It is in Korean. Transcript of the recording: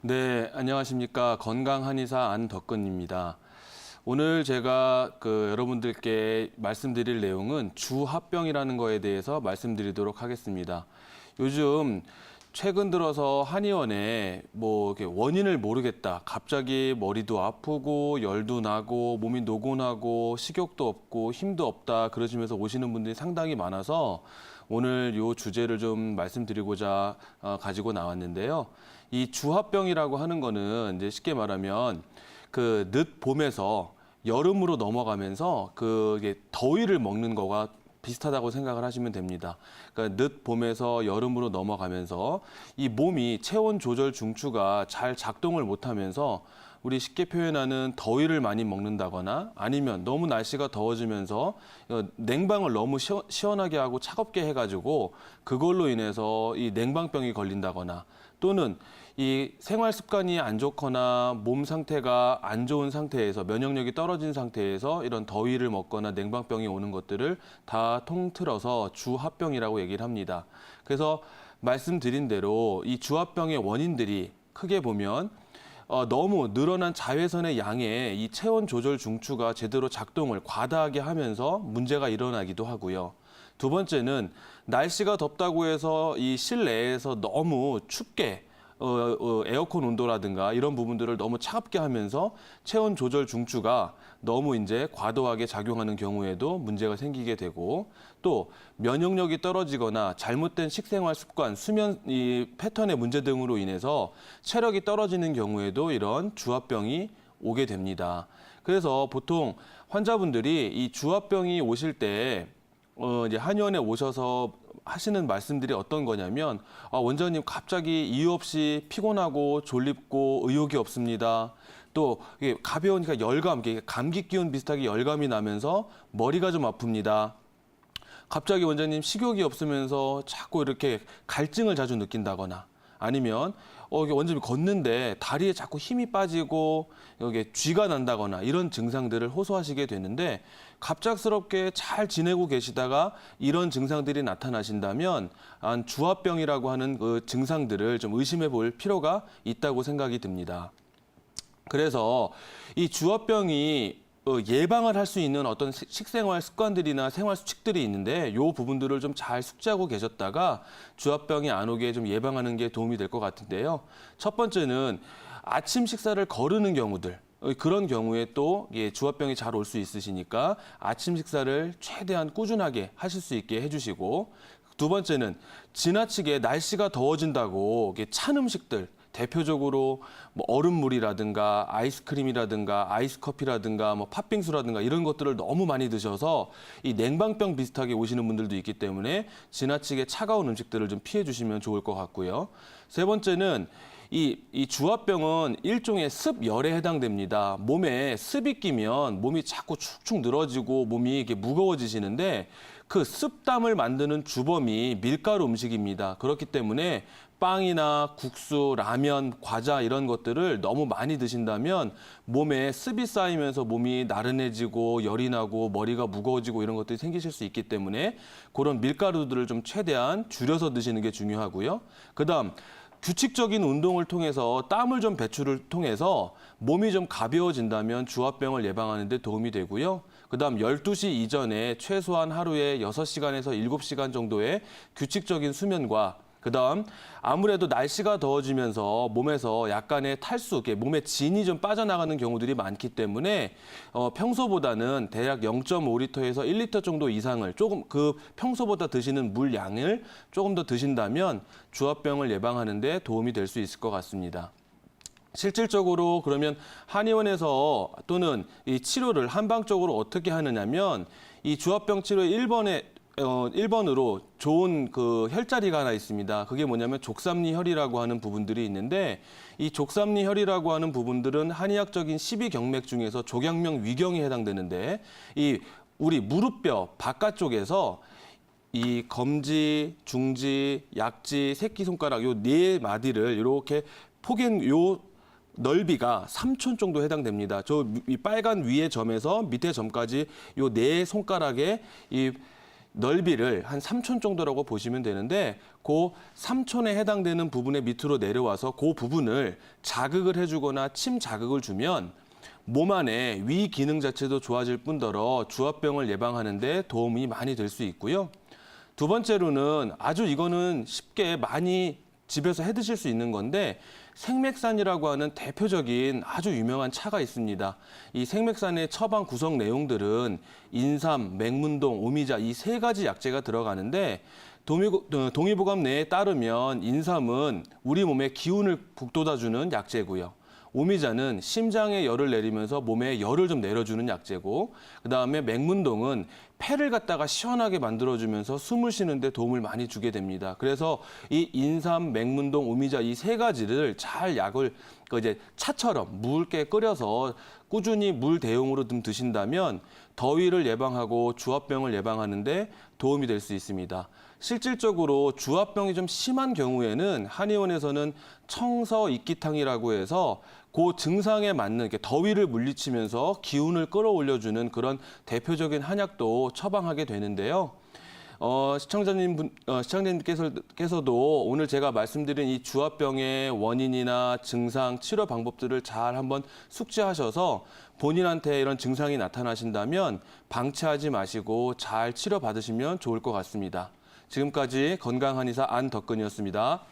네, 안녕하십니까. 건강 한의사 안덕근입니다. 오늘 제가 여러분들께 말씀드릴 내용은 주합병이라는 거에 대해서 말씀드리도록 하겠습니다. 요즘 최근 들어서 한의원에 이렇게 원인을 모르겠다. 갑자기 머리도 아프고 열도 나고 몸이 노곤하고 식욕도 없고 힘도 없다. 그러시면서 오시는 분들이 상당히 많아서 오늘 이 주제를 좀 말씀드리고자 가지고 나왔는데요. 이 주합병이라고 하는 거는 이제 쉽게 말하면 늦 봄에서 여름으로 넘어가면서 그게 더위를 먹는 거가 비슷하다고 생각을 하시면 됩니다. 그러니까 늦 봄에서 여름으로 넘어가면서 이 몸이 체온 조절 중추가 잘 작동을 못하면서 우리 쉽게 표현하는 더위를 많이 먹는다거나 아니면 너무 날씨가 더워지면서 냉방을 너무 시원하게 하고 차갑게 해가지고 그걸로 인해서 이 냉방병이 걸린다거나 또는 이 생활 습관이 안 좋거나 몸 상태가 안 좋은 상태에서 면역력이 떨어진 상태에서 이런 더위를 먹거나 냉방병이 오는 것들을 다 통틀어서 주합병이라고 얘기를 합니다. 그래서 말씀드린 대로 이 주합병의 원인들이 크게 보면 너무 늘어난 자외선의 양에 이 체온 조절 중추가 제대로 작동을 과다하게 하면서 문제가 일어나기도 하고요. 두 번째는 날씨가 덥다고 해서 이 실내에서 너무 춥게 에어컨 온도라든가 이런 부분들을 너무 차갑게 하면서 체온 조절 중추가 너무 이제 과도하게 작용하는 경우에도 문제가 생기게 되고 또 면역력이 떨어지거나 잘못된 식생활 습관, 수면 이 패턴의 문제 등으로 인해서 체력이 떨어지는 경우에도 이런 주합병이 오게 됩니다. 그래서 보통 환자분들이 이 주합병이 오실 때 이제 한의원에 오셔서 하시는 말씀들이 어떤 거냐면 원장님 갑자기 이유 없이 피곤하고 졸립고 의욕이 없습니다. 또 이게 가벼우니까 열감, 감기 기운 비슷하게 열감이 나면서 머리가 좀 아픕니다. 갑자기 원장님 식욕이 없으면서 자꾸 이렇게 갈증을 자주 느낀다거나 아니면 원장님이 걷는데 다리에 자꾸 힘이 빠지고 여기에 쥐가 난다거나 이런 증상들을 호소하시게 되는데 갑작스럽게 잘 지내고 계시다가 이런 증상들이 나타나신다면 주합병이라고 하는 그 증상들을 좀 의심해 볼 필요가 있다고 생각이 듭니다. 그래서 이 주합병이 예방을 할 수 있는 어떤 식생활 습관들이나 생활 수칙들이 있는데 이 부분들을 좀 잘 숙지하고 계셨다가 주합병이 안 오게 좀 예방하는 게 도움이 될 것 같은데요. 첫 번째는 아침 식사를 거르는 경우들. 그런 경우에 또 주합병이 잘 올 수 있으시니까 아침 식사를 최대한 꾸준하게 하실 수 있게 해주시고 두 번째는 지나치게 날씨가 더워진다고 찬 음식들 대표적으로 얼음물이라든가 아이스크림이라든가 아이스커피라든가 팥빙수라든가 이런 것들을 너무 많이 드셔서 이 냉방병 비슷하게 오시는 분들도 있기 때문에 지나치게 차가운 음식들을 좀 피해 주시면 좋을 것 같고요. 세 번째는 이 주합병은 일종의 습열에 해당됩니다. 몸에 습이 끼면 몸이 자꾸 축축 늘어지고 몸이 이게 무거워지시는데 그 습담을 만드는 주범이 밀가루 음식입니다. 그렇기 때문에 빵이나 국수, 라면, 과자 이런 것들을 너무 많이 드신다면 몸에 습이 쌓이면서 몸이 나른해지고 열이 나고 머리가 무거워지고 이런 것들이 생기실 수 있기 때문에 그런 밀가루들을 좀 최대한 줄여서 드시는 게 중요하고요. 그다음 규칙적인 운동을 통해서 땀을 좀 배출을 통해서 몸이 좀 가벼워진다면 주합병을 예방하는 데 도움이 되고요. 그다음 12시 이전에 최소한 하루에 6시간에서 7시간 정도의 규칙적인 수면과 그다음 아무래도 날씨가 더워지면서 몸에서 약간의 탈수, 몸에 진이 좀 빠져나가는 경우들이 많기 때문에 평소보다는 대략 0.5리터에서 1리터 정도 이상을 조금 평소보다 드시는 물 양을 조금 더 드신다면 주합병을 예방하는 데 도움이 될 수 있을 것 같습니다. 실질적으로 그러면 한의원에서 또는 이 치료를 한방적으로 어떻게 하느냐면 이 주합병 치료 1번으로 좋은 혈자리가 하나 있습니다. 그게 뭐냐면 족삼리 혈이라고 하는 부분들이 있는데 이 족삼리 혈이라고 하는 부분들은 한의학적인 12경맥 중에서 조경명 위경에 해당되는데 이 우리 무릎뼈 바깥쪽에서 이 검지, 중지, 약지, 새끼손가락 요 네 마디를 이렇게 요 넓이가 3촌 정도 해당됩니다. 이 빨간 위의 점에서 밑에 점까지 요 네 손가락에 넓이를 한 3촌 정도라고 보시면 되는데 그 3촌에 해당되는 부분의 밑으로 내려와서 그 부분을 자극을 해주거나 침 자극을 주면 몸 안에 위 기능 자체도 좋아질 뿐더러 주압병을 예방하는 데 도움이 많이 될 수 있고요. 두 번째로는 아주 이거는 쉽게 많이 집에서 해 드실 수 있는 건데 생맥산이라고 하는 대표적인 아주 유명한 차가 있습니다. 이 생맥산의 처방 구성 내용들은 인삼, 맹문동, 오미자 이 세 가지 약재가 들어가는데 동의보감 내에 따르면 인삼은 우리 몸에 기운을 북돋아주는 약재고요. 오미자는 심장에 열을 내리면서 몸에 열을 좀 내려주는 약재고 그다음에 맹문동은 폐를 갖다가 시원하게 만들어주면서 숨을 쉬는 데 도움을 많이 주게 됩니다. 그래서 이 인삼, 맹문동, 오미자 이 세 가지를 잘 약을 이제 차처럼 묽게 끓여서 꾸준히 물 대용으로 좀 드신다면 더위를 예방하고 주압병을 예방하는 데 도움이 될 수 있습니다. 실질적으로 주압병이 좀 심한 경우에는 한의원에서는 청서익기탕이라고 해서 그 증상에 맞는 이렇게 더위를 물리치면서 기운을 끌어올려주는 그런 대표적인 한약도 처방하게 되는데요. 시청자님께서도 오늘 제가 말씀드린 이 주압병의 원인이나 증상, 치료 방법들을 잘 한번 숙지하셔서 본인한테 이런 증상이 나타나신다면 방치하지 마시고 잘 치료받으시면 좋을 것 같습니다. 지금까지 건강한의사 안덕근이었습니다.